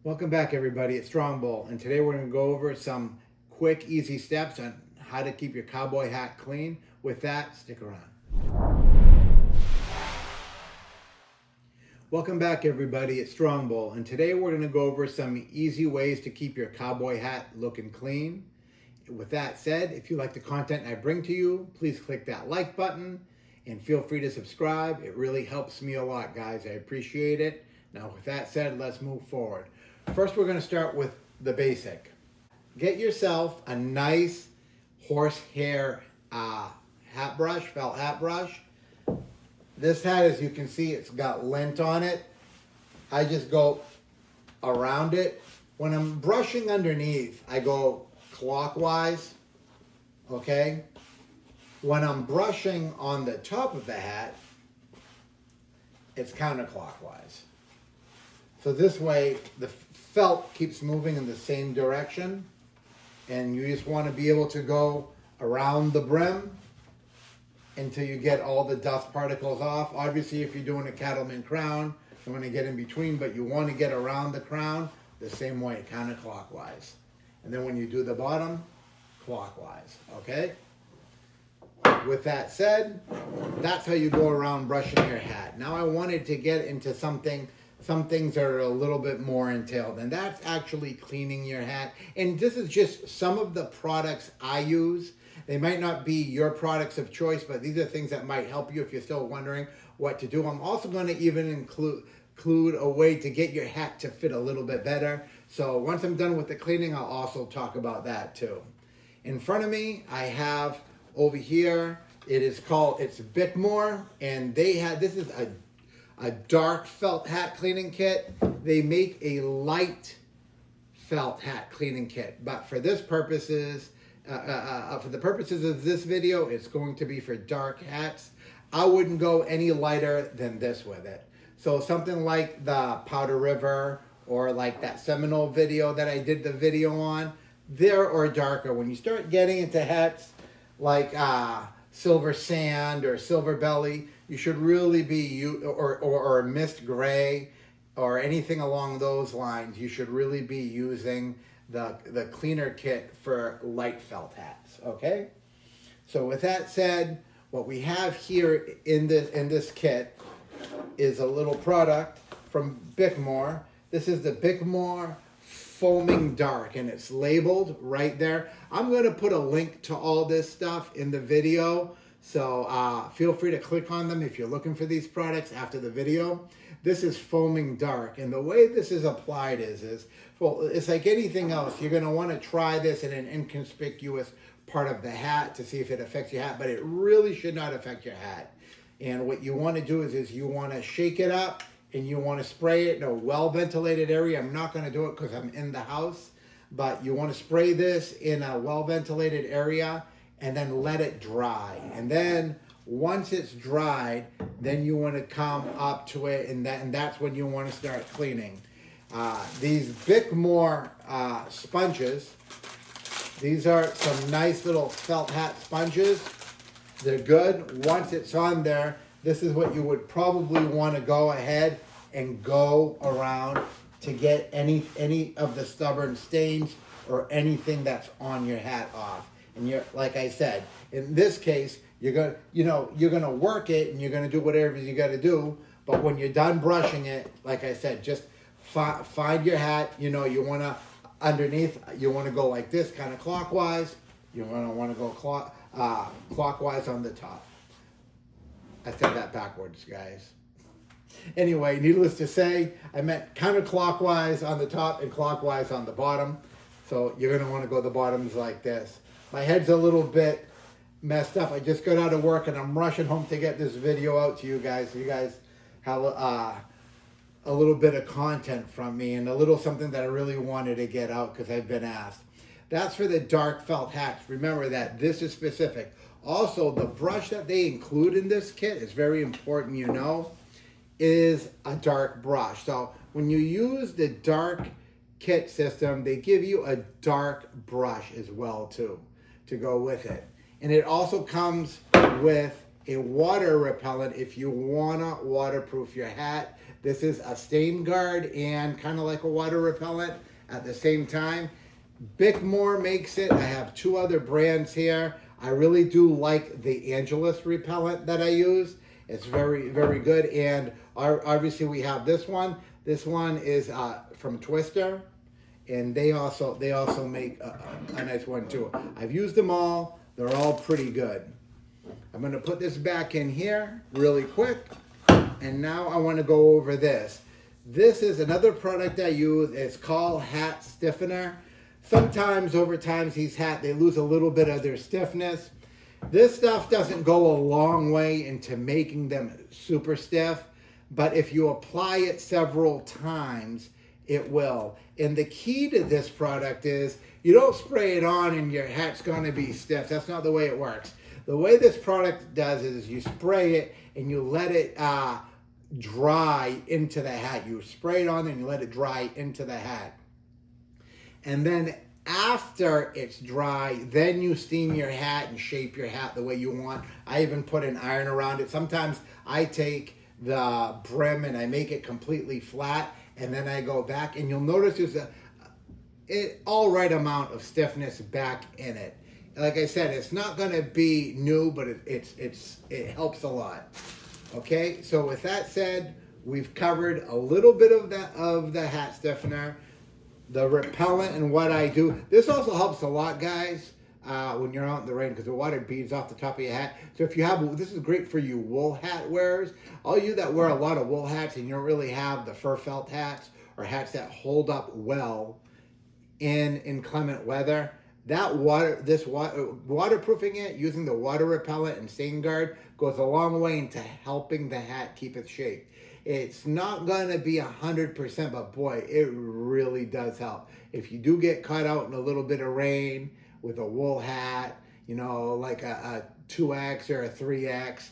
Welcome back, everybody. It's Strong Bull, and today we're going to go over some quick, easy steps on how to keep your cowboy hat clean. With that, stick around. Welcome back, everybody. It's Strong Bull, and today we're going to go over some easy ways to keep your cowboy hat looking clean. With that said, if you like the content I bring to you, please click that like button and feel free to subscribe. It really helps me a lot, guys. I appreciate it. Now, with that said, let's move forward. First, we're going to start with the basic. Get yourself a nice horsehair hat brush, felt hat brush. This hat, as you can see, it's got lint on it. I just go around it. When I'm brushing underneath, I go clockwise, okay? When I'm brushing on the top of the hat, it's counterclockwise. So this way, the felt keeps moving in the same direction, and you just want to be able to go around the brim until you get all the dust particles off. Obviously, if you're doing a cattleman crown, you want to get in between, but you want to get around the crown the same way, counterclockwise. And then when you do the bottom, clockwise, okay? With that said, that's how you go around brushing your hat. Now I wanted to get into some things that are a little bit more entailed, and that's actually cleaning your hat. And this is just some of the products I use. They might not be your products of choice, but these are things that might help you if you're still wondering what to do. I'm also going to even include a way to get your hat to fit a little bit better. So once I'm done with the cleaning, I'll also talk about that too. In front of me, I have over here, it's Bickmore, and this is a dark felt hat cleaning kit. They make a light felt hat cleaning kit, but for the purposes of this video, it's going to be for dark hats. I wouldn't go any lighter than this with it. So something like the Powder River or like that Seminole video that I did the video on, there or darker. When you start getting into hats like Silver Sand or Silver Belly, you should really be, or Mist Gray or anything along those lines, you should really be using the cleaner kit for light felt hats, okay? So with that said, what we have here in this kit is a little product from Bickmore. This is the Bickmore Foaming Dark, and it's labeled right there. I'm going to put a link to all this stuff in the video, so feel free to click on them if you're looking for these products after the video. This is Foaming Dark, and the way this is applied is well, it's like anything else. You're going to want to try this in an inconspicuous part of the hat to see if it affects your hat, but it really should not affect your hat. And what you want to do is you want to shake it up, and you want to spray it in a well-ventilated area. I'm not going to do it because I'm in the house, but you want to spray this in a well-ventilated area and then let it dry. And then once it's dried, then you want to come up to it, and that's when you want to start cleaning. These Bickmore sponges, these are some nice little felt hat sponges. They're good. Once it's on there, this is what you would probably want to go ahead and go around to get any of the stubborn stains or anything that's on your hat off. And you're, like I said, in this case, you're gonna work it and you're gonna do whatever you got to do. But when you're done brushing it, like I said, just find your hat. You want to underneath. You want to go like this, kind of clockwise. You're gonna want to go clockwise on the top. I said that backwards, guys. Anyway, needless to say, I meant counterclockwise on the top and clockwise on the bottom. So you're going to want to go the bottoms like this. My head's a little bit messed up. I just got out of work and I'm rushing home to get this video out to you guys. So you guys have a little bit of content from me and a little something that I really wanted to get out because I've been asked. That's for the dark felt hats. Remember that this is specific. Also, the brush that they include in this kit is very important, is a dark brush. So when you use the dark kit system, they give you a dark brush as well too, to go with it. And it also comes with a water repellent if you wanna waterproof your hat. This is a stain guard and kind of like a water repellent at the same time. Bickmore makes it. I have 2 other brands here. I really do like the Angelus repellent that I use. It's very, very good. And obviously we have this one. This one is from Twister, and they also make a nice one too. I've used them all. They're all pretty good. I'm going to put this back in here really quick. And now I want to go over this. This is another product I use. It's called Hat Stiffener. Sometimes over time these hats, they lose a little bit of their stiffness. This stuff doesn't go a long way into making them super stiff, but if you apply it several times, it will. And the key to this product is you don't spray it on and your hat's going to be stiff. That's not the way it works. The way this product does is you spray it and you let it dry into the hat. You spray it on and you let it dry into the hat. And then after it's dry, then you steam your hat and shape your hat the way you want. I even put an iron around it. Sometimes I take the brim and I make it completely flat, and then I go back, and you'll notice there's an all right amount of stiffness back in it. Like I said, it's not going to be new, but it helps a lot. Okay, so with that said, we've covered a little bit of the hat stiffener, the repellent, and what I do. This also helps a lot, guys, when you're out in the rain, because the water beads off the top of your hat. So if you have, this is great for you wool hat wearers. All you that wear a lot of wool hats and you don't really have the fur felt hats or hats that hold up well in inclement weather, waterproofing it using the water repellent and stain guard goes a long way into helping the hat keep its shape. It's not going to be 100%, but boy, it really does help. If you do get caught out in a little bit of rain with a wool hat, you know, like a 2X or a 3X,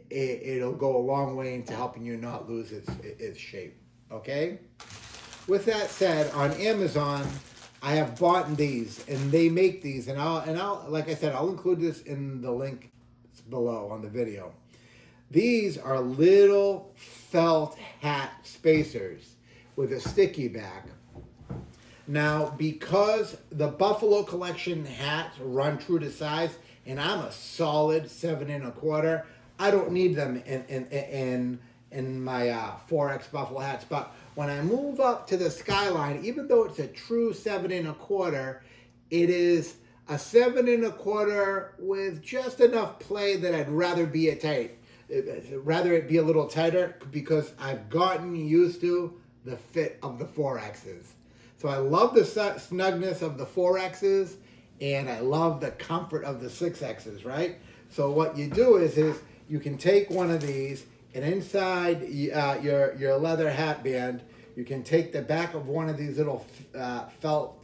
it'll go a long way into helping you not lose its shape, okay? With that said, on Amazon, I have bought these, and they make these, and I'll like I said, I'll include this in the link below on the video. These are little felt hat spacers with a sticky back. Now, because the Buffalo Collection hats run true to size, and I'm a solid 7 1/4, I don't need them in my 4X Buffalo hats. But when I move up to the Skyline, even though it's a true 7 1/4, it is a 7 1/4 with just enough play that I'd rather be rather it be a little tighter, because I've gotten used to the fit of the 4Xs. So I love the snugness of the 4Xs, and I love the comfort of the 6Xs, right? So what you do is you can take one of these, and inside your leather hat band, you can take the back of one of these little felt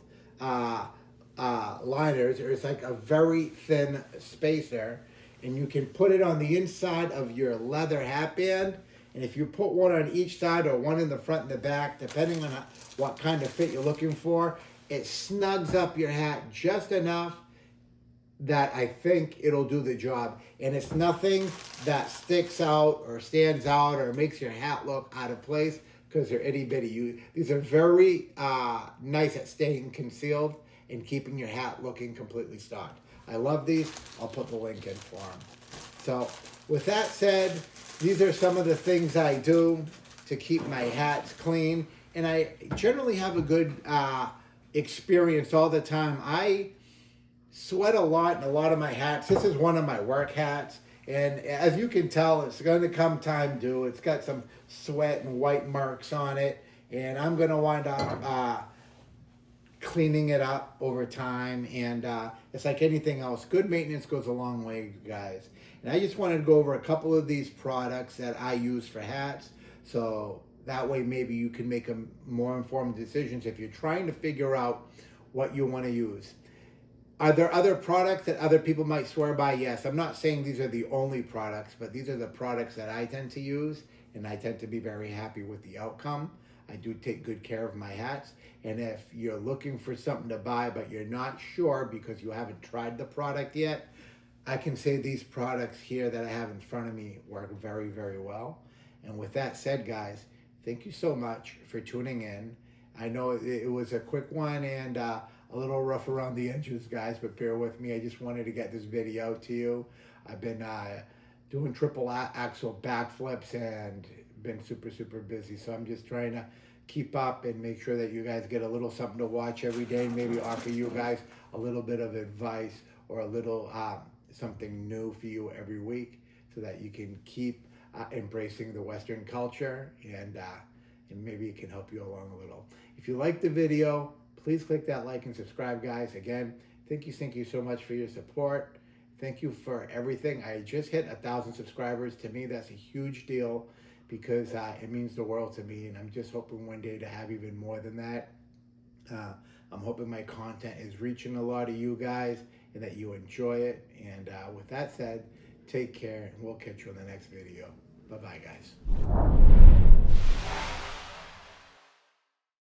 liners, or it's like a very thin spacer, and you can put it on the inside of your leather hat band. And if you put one on each side or one in the front and the back, depending on what kind of fit you're looking for, it snugs up your hat just enough that I think it'll do the job. And it's nothing that sticks out or stands out or makes your hat look out of place, because they're itty bitty. These are very nice at staying concealed and keeping your hat looking completely stocked. I love these. I'll put the link in for them. So with that said, these are some of the things I do to keep my hats clean. And I generally have a good experience all the time. I sweat a lot in a lot of my hats. This is one of my work hats. And as you can tell, it's going to come time due. It's got some sweat and white marks on it. And I'm going to wind up cleaning it up over time. And it's like anything else. Good maintenance goes a long way, guys. And I just wanted to go over a couple of these products that I use for hats. So that way maybe you can make more informed decisions if you're trying to figure out what you want to use. Are there other products that other people might swear by? Yes. I'm not saying these are the only products, but these are the products that I tend to use, and I tend to be very happy with the outcome. I do take good care of my hats. And if you're looking for something to buy, but you're not sure because you haven't tried the product yet, I can say these products here that I have in front of me work very, very well. And with that said, guys, thank you so much for tuning in. I know it was a quick one and a little rough around the edges, guys, but bear with me. I just wanted to get this video to you. I've been doing triple axle backflips and been super busy, so I'm just trying to keep up and make sure that you guys get a little something to watch every day, maybe offer you guys a little bit of advice or a little something new for you every week, so that you can keep embracing the Western culture, and maybe it can help you along a little. If you like the video, please click that like and subscribe, guys. Again, thank you so much for your support. Thank you for everything. I just hit 1,000 subscribers. To me, that's a huge deal, because it means the world to me, and I'm just hoping one day to have even more than that. I'm hoping my content is reaching a lot of you guys and that you enjoy it. And with that said, take care, and we'll catch you in the next video. Bye-bye, guys.